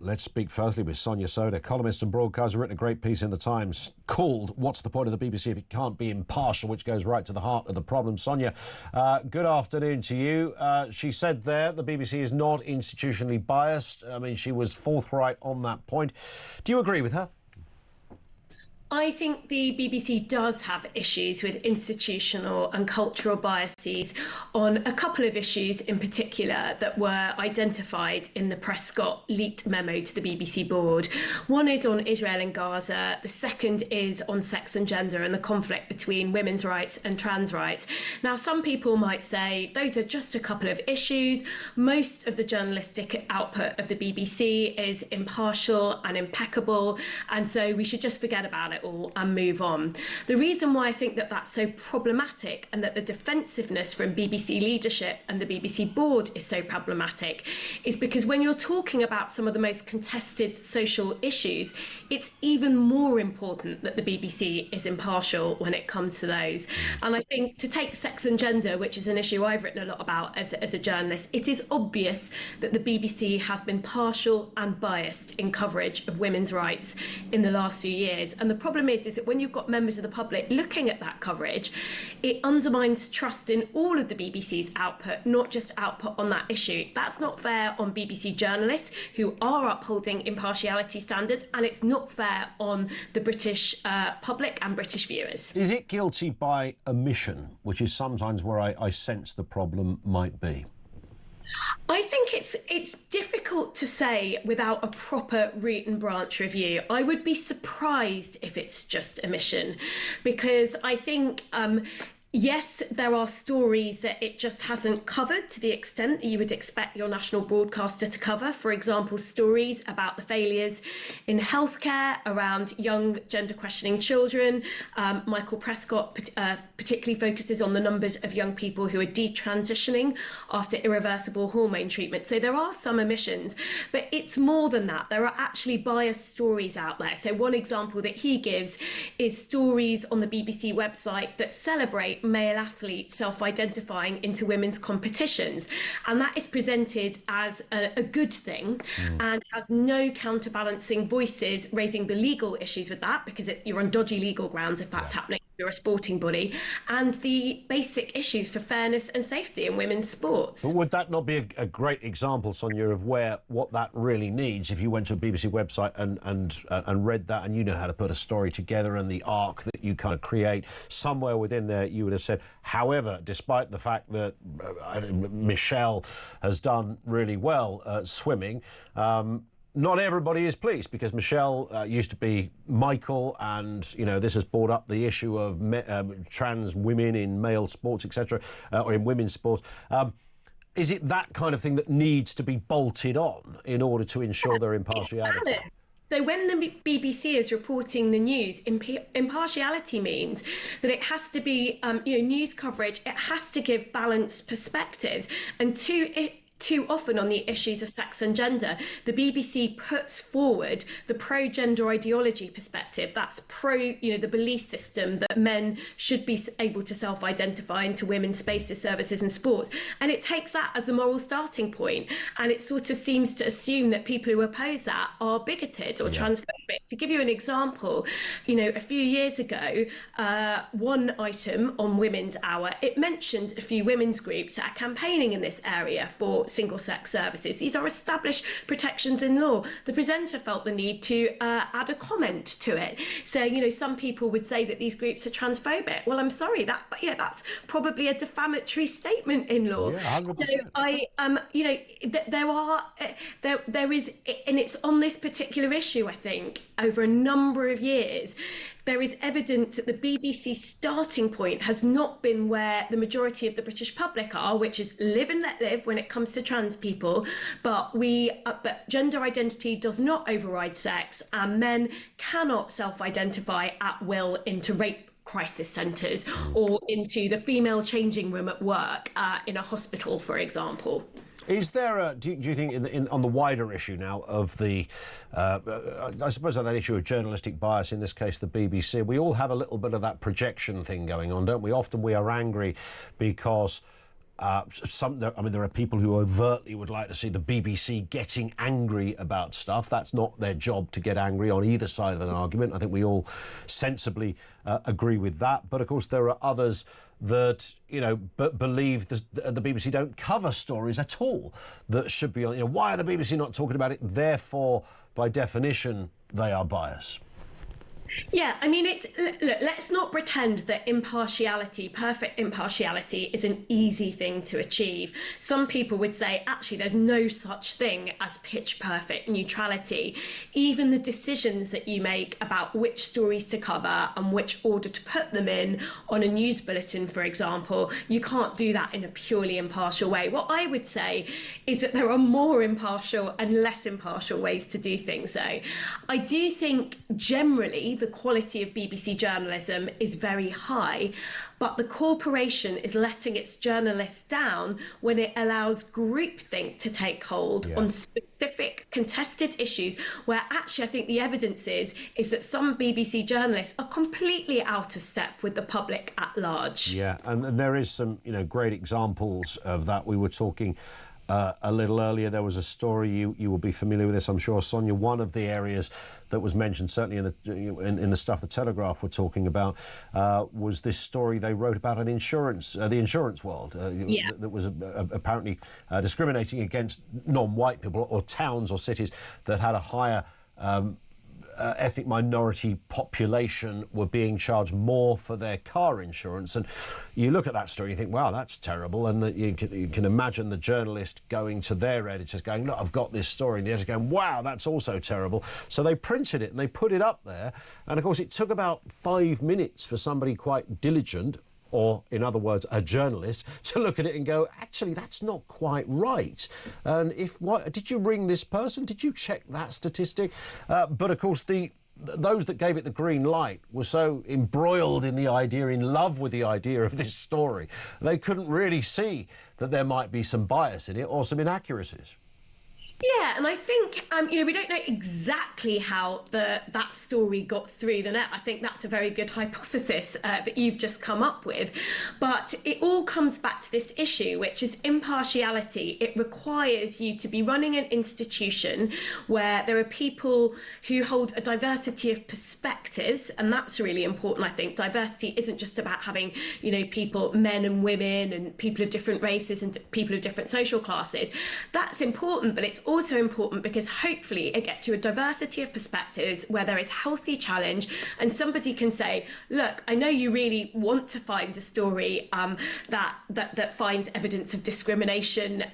Let's speak firstly with Sonia Soda, columnist and broadcaster, written a great piece in the Times called "What's the Point of the BBC if it can't be impartial?" which goes right to the heart of the problem. Sonia, good afternoon to you. She said there the BBC is not institutionally biased. I mean, she was forthright on that point. Do you agree with her? I think the BBC does have issues with institutional and cultural biases on a couple of issues in particular that were identified in the Prescott leaked memo to the BBC board. One is on Israel and Gaza, the second is on sex and gender and the conflict between women's rights and trans rights. Now, some people might say those are just a couple of issues. Most of the journalistic output of the BBC is impartial and impeccable, and so we should just forget about it all and move on. The reason why I think that that's so problematic and that the defensiveness from BBC leadership and the BBC board is so problematic is because when you're talking about some of the most contested social issues, it's even more important that the BBC is impartial when it comes to those. And I think to take sex and gender, which is an issue I've written a lot about as a journalist, it is obvious that the BBC has been partial and biased in coverage of women's rights in the last few years. And the problem is that when you've got members of the public looking at that coverage, it undermines trust in all of the BBC's output, not just output on that issue. That's not fair on BBC journalists who are upholding impartiality standards, and it's not fair on the British public and British viewers. Is it guilty by omission, which is sometimes where I sense the problem might be? I think it's difficult to say without a proper root and branch review. I would be surprised if it's just omission, because I think yes, there are stories that it just hasn't covered to the extent that you would expect your national broadcaster to cover. For example, stories about the failures in healthcare around young gender questioning children. Michael Prescott particularly focuses on the numbers of young people who are detransitioning after irreversible hormone treatment. So there are some omissions, but it's more than that. There are actually biased stories out there. So one example that he gives is stories on the BBC website that celebrate male athletes self-identifying into women's competitions, and that is presented as a good thing and has no counterbalancing voices raising the legal issues with that, because you're on dodgy legal grounds if that's happening. You're a sporting body, and the basic issues for fairness and safety in women's sports. But would that not be a great example, Sonia, of what that really needs? If you went to a BBC website and read that, and you know how to put a story together and the arc that you kind of create, somewhere within there you would have said, however, despite the fact that Michelle has done really well at swimming, not everybody is pleased, because Michelle used to be Michael, and you know this has brought up the issue of trans women in male sports, etc., or in women's sports. Is it that kind of thing that needs to be bolted on in order to ensure their impartiality? So when the BBC is reporting the news, impartiality means that it has to be, news coverage. It has to give balanced perspectives, and too often on the issues of sex and gender, the BBC puts forward the pro-gender ideology perspective. That's the belief system that men should be able to self-identify into women's spaces, services and sports. And it takes that as a moral starting point. And it sort of seems to assume that people who oppose that are bigoted or transphobic. To give you an example, a few years ago, one item on Women's Hour, it mentioned a few women's groups that are campaigning in this area for single-sex services. These are established protections in law. The presenter felt the need to add a comment to it, saying, some people would say that these groups are transphobic. Well, I'm sorry, that's probably a defamatory statement in law. Yeah, 100%. So there is, and it's on this particular issue, I think, over a number of years, there is evidence that the BBC's starting point has not been where the majority of the British public are, which is live and let live when it comes to trans people, but gender identity does not override sex, and men cannot self-identify at will into rape crisis centres or into the female changing room at work in a hospital, for example. Is there do you think on the wider issue now of the, I suppose on that issue of journalistic bias, in this case the BBC, we all have a little bit of that projection thing going on, don't we? Often we are angry because There are people who overtly would like to see the BBC getting angry about stuff. That's not their job to get angry on either side of an argument. I think we all sensibly agree with that. But of course, there are others that, believe the BBC don't cover stories at all that should be on. Why are the BBC not talking about it? Therefore, by definition, they are biased. Yeah, I mean, look, let's not pretend that perfect impartiality, is an easy thing to achieve. Some people would say, actually, there's no such thing as pitch perfect neutrality. Even the decisions that you make about which stories to cover and which order to put them in on a news bulletin, for example, you can't do that in a purely impartial way. What I would say is that there are more impartial and less impartial ways to do things, though. I do think generally the quality of BBC journalism is very high, but the corporation is letting its journalists down when it allows groupthink to take hold on specific contested issues, where actually I think the evidence is that some BBC journalists are completely out of step with the public at large. Yeah, and there is some, great examples of that. We were talking a little earlier. There was a story, you will be familiar with this, I'm sure, Sonia. One of the areas that was mentioned, certainly in the stuff the Telegraph were talking about, was this story they wrote about the insurance world that was apparently discriminating against non-white people, or towns or cities that had a higher ethnic minority population were being charged more for their car insurance. And you look at that story, you think, wow, that's terrible. And that you can imagine the journalist going to their editors going, look, I've got this story. And the editor going, wow, that's also terrible. So they printed it and they put it up there. And of course, it took about 5 minutes for somebody quite diligent, or in other words, a journalist, to look at it and go, actually, that's not quite right. And did you ring this person? Did you check that statistic? But of course, those that gave it the green light were so embroiled in love with the idea of this story, they couldn't really see that there might be some bias in it or some inaccuracies. Yeah, and I think, we don't know exactly how that story got through the net. I think that's a very good hypothesis that you've just come up with. But it all comes back to this issue, which is impartiality. It requires you to be running an institution where there are people who hold a diversity of perspectives, and that's really important, I think. Diversity isn't just about having, people, men and women, and people of different races and people of different social classes. That's important, but it's also important because hopefully it gets you a diversity of perspectives where there is healthy challenge, and somebody can say, look, I know you really want to find a story that finds evidence of discrimination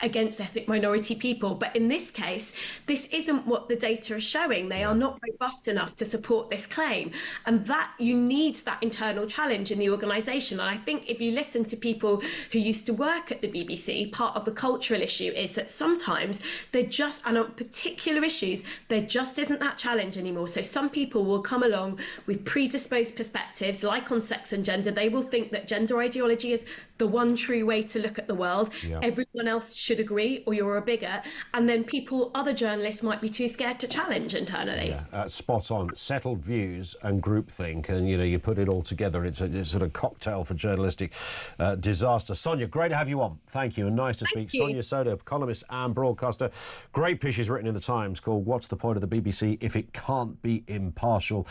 against ethnic minority people, but in this case this isn't what the data is showing. They are not robust enough to support this claim, and that you need that internal challenge in the organisation. And I think if you listen to people who used to work at the BBC, part of the cultural issue is that sometimes and on particular issues, there just isn't that challenge anymore. So some people will come along with predisposed perspectives, like on sex and gender. They will think that gender ideology is the one true way to look at the world. Yeah. Everyone else should agree, or you're a bigot. And then other journalists might be too scared to challenge internally. Yeah, spot on. Settled views and groupthink, and you put it all together. It's a sort of cocktail for journalistic disaster. Sonia, great to have you on. Thank you, and nice to speak. Sonia Soda, columnist and broadcaster. Great piece she's written in the Times called "What's the Point of the BBC if it can't be impartial?"